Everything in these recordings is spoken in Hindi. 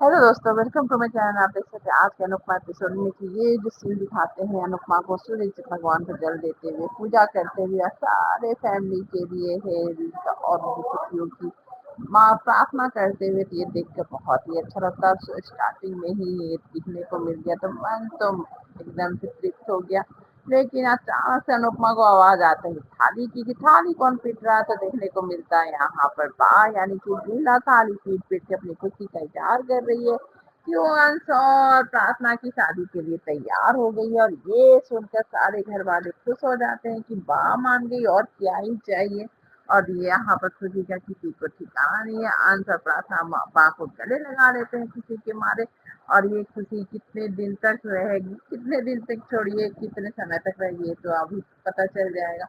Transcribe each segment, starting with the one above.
हेलो दोस्तों, वेलकम टू माय चैनल। आप देख सकते हैं आज के अनुपमा एपिसोड में कि ये जो सीन दिखाते हैं अनुपमा को सूरज भगवान को जल देते हुए, पूजा करते हुए, सारे फैमिली के लिए हेल्थ और उनकी खुशियों की माँ प्रार्थना करते हुए। तो ये देख कर बहुत ही अच्छा लगता है। स्टार्टिंग में ही ये दिखने को मिल गया तो मन तो एकदम से तृप्त हो गया। लेकिन अचानक से अनुपमा को आवाज आते ही थाली की, कि थाली कौन पीट रहा है, तो देखने को मिलता है यहाँ पर बा यानी कि लीला थाली पीट पीट के अपनी खुशी का इजहार कर रही है कि वो अंश और प्रार्थना की शादी के लिए तैयार हो गई है। और ये सुनकर सारे घर वाले खुश हो जाते हैं कि बा मान गई और क्या ही चाहिए। और ये यहाँ पर खुशी का किसी को ठिकाना नहीं है। अंश और प्रार्थना बा को गले लगा लेते हैं खुशी के मारे। और ये खुशी कितने दिन तक रहेगी, कितने दिन तक छोड़िए, कितने समय तक रहेगी, ये तो अभी पता चल जाएगा।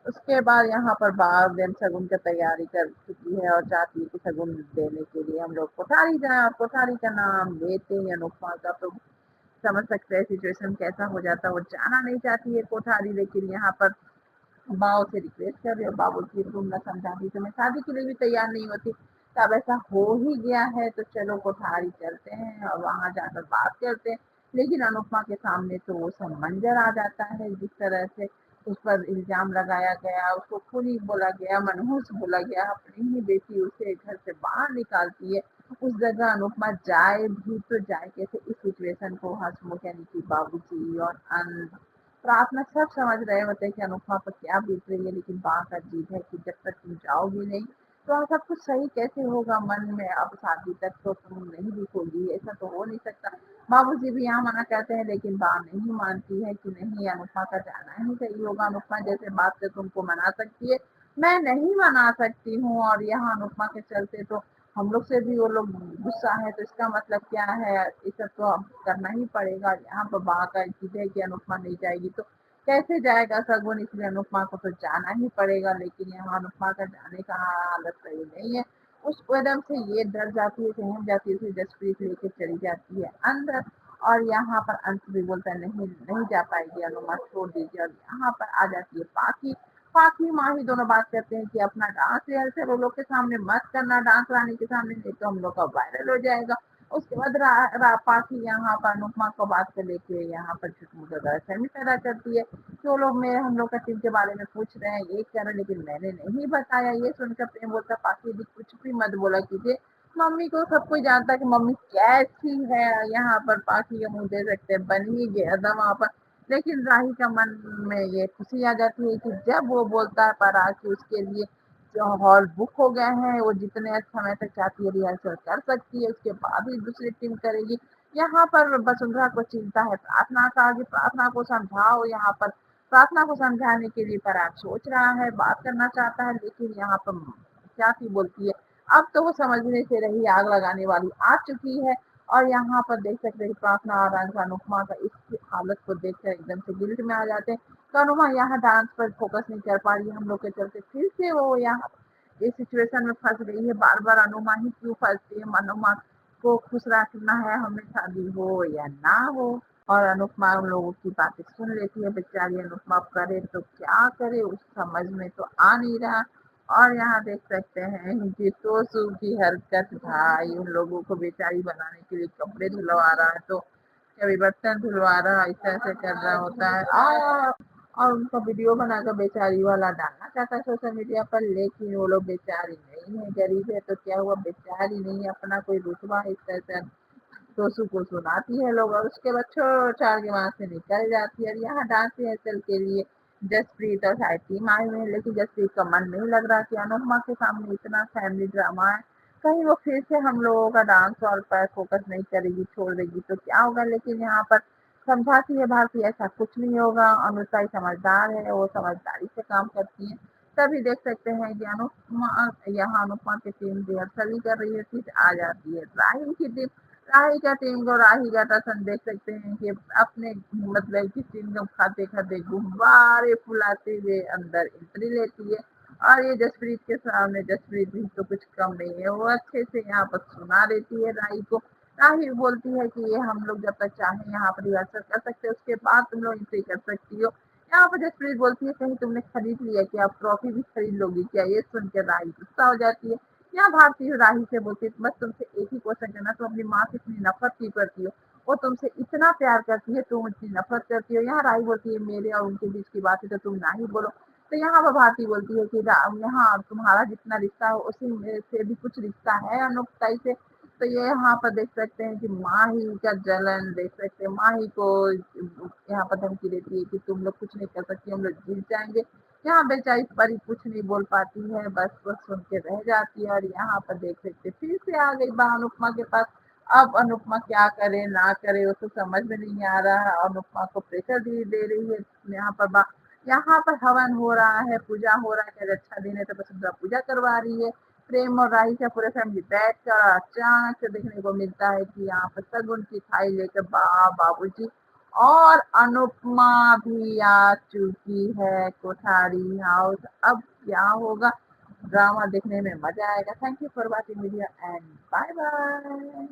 उसके बाद यहाँ पर बाहर दिन शगुन की तैयारी कर चुकी है और चाहती है कि शगुन देने के लिए हम लोग कोठारी जाए। और कोठारी का नाम लेते ही अनुपमा का तो समझ सकते हैं सिचुएशन कैसा हो जाता है। वो जाना नहीं चाहती है कोठारी, लेकिन यहाँ पर बाव से रिक्वेस्ट कर रही हो, बाबू जी तुम न समझाती तो मैं शादी के लिए भी तैयार नहीं होती। तो अब ऐसा हो ही गया है तो चलो कोठारी चलते हैं और वहां जाकर बात करते हैं। लेकिन अनुपमा के सामने तो वो सब मंजर आ जाता है, जिस तरह से उस पर इल्जाम लगाया गया, उसको खूनी बोला गया, मनहूस बोला गया। अपनी ही बेटी उसे घर से बाहर निकालती है। उस जगह अनुपमा जाए भी तो जाए कैसे। इस सिचुएशन को हंसमुख यानी कि बाबूजी और प्रार्थना सब समझ रहे होते हैं कि अनुपमा पर क्या बीत रही है। लेकिन बा का जिद है कि जब तक तुम जाओगी नहीं तो सब कुछ सही कैसे होगा। मन में अब शादी तक तो तुम नहीं दिखोगी, ऐसा तो हो नहीं सकता। बाबूजी भी यहाँ मना करते हैं, लेकिन बा नहीं मानती है कि नहीं, अनुपमा का जाना ही सही होगा। अनुपमा जैसे बात से तुमको मना सकती है, मैं नहीं मना सकती हूँ। और यहाँ अनुपमा के चलते तो हम लोग से भी वो लोग गुस्सा है, तो इसका मतलब क्या है, ये सब तो अब करना ही पड़ेगा। यहाँ पर बा का जिद है कि अनुपमा नहीं जाएगी तो कैसे जाएगा सगुन, इसलिए अनुपमा को तो जाना ही पड़ेगा। लेकिन यहाँ अनुपमा का जाने का हालत सही नहीं है। उस एकदम से ये डर जाती है, सहम जाती है, उसे जसप्रीत लेके चली जाती है अंदर। और यहाँ पर अंश भी बोलता है नहीं नहीं जा पाएगी अनुमा, छोड़ दीजिए। और यहाँ पर आ जाती है पाखी। पाखी माही दोनों बात करते हैं कि अपना डांस रिहर्सल वो लोग के सामने मत करना, डांस रानी के सामने, नहीं तो हम लोग का वायरल हो जाएगा। उसके बाद पाखी यहाँ पर अनुपमा को बात को लेके यहाँ पर छुटमुटा गलतफहमी पैदा करती है कि वो लोग मेरे हम लोग का टीम के बारे में पूछ रहे हैं, ये कह रहे हैं, लेकिन मैंने नहीं बताया। ये सुनकर प्रेम बोलता पाखी जी कुछ भी मत बोला कीजिए, मम्मी को सब कोई जानता है कि मम्मी कैसी है। यहाँ पर पाखी का मुंह दे सकते हैं, बन ही गया था वहां पर। लेकिन राही का मन में ये खुशी आ जाती है कि जब वो बोलता है परा कि उसके लिए जो हॉल बुक हो गए हैं, वो जितने समय तक चाहती है रिहर्सल कर सकती है, उसके बाद ही दूसरी टीम करेगी। यहाँ पर वसुंधरा को चिंता है प्रार्थना का, कि प्रार्थना को समझाओ। यहाँ पर प्रार्थना को समझाने के लिए पराग सोच रहा है, बात करना चाहता है, लेकिन यहाँ पर क्या थी बोलती है, अब तो वो समझने से रही आग लगाने वाली आ चुकी है। और यहाँ पर देख सकते हैं प्रार्थना और अनुपमा का इस हालत को देखकर एकदम से गिल्ट में आ जाते हैं। तो अनुमा यहाँ डांस पर फोकस नहीं कर पा रही, हम लोग के चलते फिर से वो यहाँ इस सिचुएशन में फंस गई है। बार बार अनुमा ही क्यों फंसती है, अनुमा को खुश रखना है हमें, शादी हो या ना हो। और अनुपमा उन लोगों की बातें सुन लेती है। बेचारी अनुपमा करे तो क्या करे, उस समझ में तो आ नहीं रहा। और यहाँ देख सकते हैं कि टोसू की हरकत, भाई उन लोगों को बेचारी बनाने के लिए कपड़े धुलवा रहा है, तो कभी बर्तन धुलवा रहा है, ऐसे ऐसे कर रहा होता है। और उनका वीडियो बनाकर बेचारी वाला डालना चाहता है सोशल मीडिया पर, लेकिन वो लोग बेचारी नहीं है, गरीब है, तो क्या हुआ, बेचारी नहीं है, अपना कोई रुतबा इस तरह से टोसू को सुनाती है लोग। और उसके बाद छोड़ छाड़ के वहां से निकल जाती है। और यहाँ डांस रिहर्सल के लिए जसप्रीत और सारी टीम आई हुई है, लेकिन जसप्रीत का मन नहीं लग रहा कि अनुपमा के सामने इतना फैमिली ड्रामा है, कहीं वो फिर से हम लोगों का डांस और पर फोकस नहीं करेगी, छोड़ देगी तो क्या होगा। लेकिन यहाँ पर समझाती है भारती ऐसा कुछ नहीं होगा, अनुष्का ही समझदार है, वो समझदारी से काम करती है। तभी देख सकते हैं कि अनुपमा यहाँ अनुपमा की टीम रिहर्सल ही कर रही है, फिर आ जाती है राही की टीम। राही का टीम को राही का टसन देख सकते हैं कि अपने मतलब कि चिंगम खाते खाते गुब्बारे फुलाते हुए अंदर एंट्री लेती है। और ये जसप्रीत के सामने जसप्रीत भी तो कुछ कम नहीं है, वो अच्छे से यहाँ पर सुना देती है राही को। राही बोलती है कि ये हम लोग जब तक चाहें यहाँ पर रिहर्सल कर सकते हैं, उसके बाद तुम लोग एंट्री कर सकती हो। यहाँ पर जसप्रीत बोलती है कहीं तुमने खरीद लिया क्या, आप ट्रॉफी भी खरीद लोगी क्या। ये सुन के राही गुस्सा हो जाती है। यहाँ भारती राही से बोलती है, बस तुमसे एक ही क्वेश्चन करना, तुम अपनी माँ से इतनी नफरत क्यों करती हो? वो तुमसे इतना प्यार करती है, तुम इतनी नफरत करती हो। यहाँ राही बोलती है, मेरे और उनके बीच की बात है तो तुम ना ही बोलो। तो यहाँ पर भारती बोलती है कि यहाँ तुम्हारा जितना रिश्ता हो उसी में से भी कुछ रिश्ता है अनुपताई से। तो ये यहाँ पर देख सकते हैं कि माँ ही का जलन देख सकते हैं, माँ ही को यहाँ पर धमकी देती है कि तुम लोग कुछ नहीं कर सकती, हम लोग जीत जाएंगे। यहाँ बेचारी परी कुछ नहीं बोल पाती है, बस बस सुन के रह जाती है। और यहाँ पर देख सकते फिर से आ गई बा अनुपमा के पास। अब अनुपमा क्या करे ना करे वो तो समझ में नहीं आ रहा है। अनुपमा को प्रेशर दे रही है यहाँ पर बा। यहाँ पर हवन हो रहा है, पूजा हो रहा है, कि आज अच्छा दिन है तो वसुंधरा पूजा करवा रही है। प्रेम और राही का पूरे फैमिली बैठ कर अचानक से देखने को मिलता है कि यहाँ पर सगुन की थाली लेकर बाबूजी और अनुपमा भी आ चुकी है कोठारी हाउस। अब क्या होगा? ड्रामा देखने में मजा आएगा। Thank you for watching video and bye bye.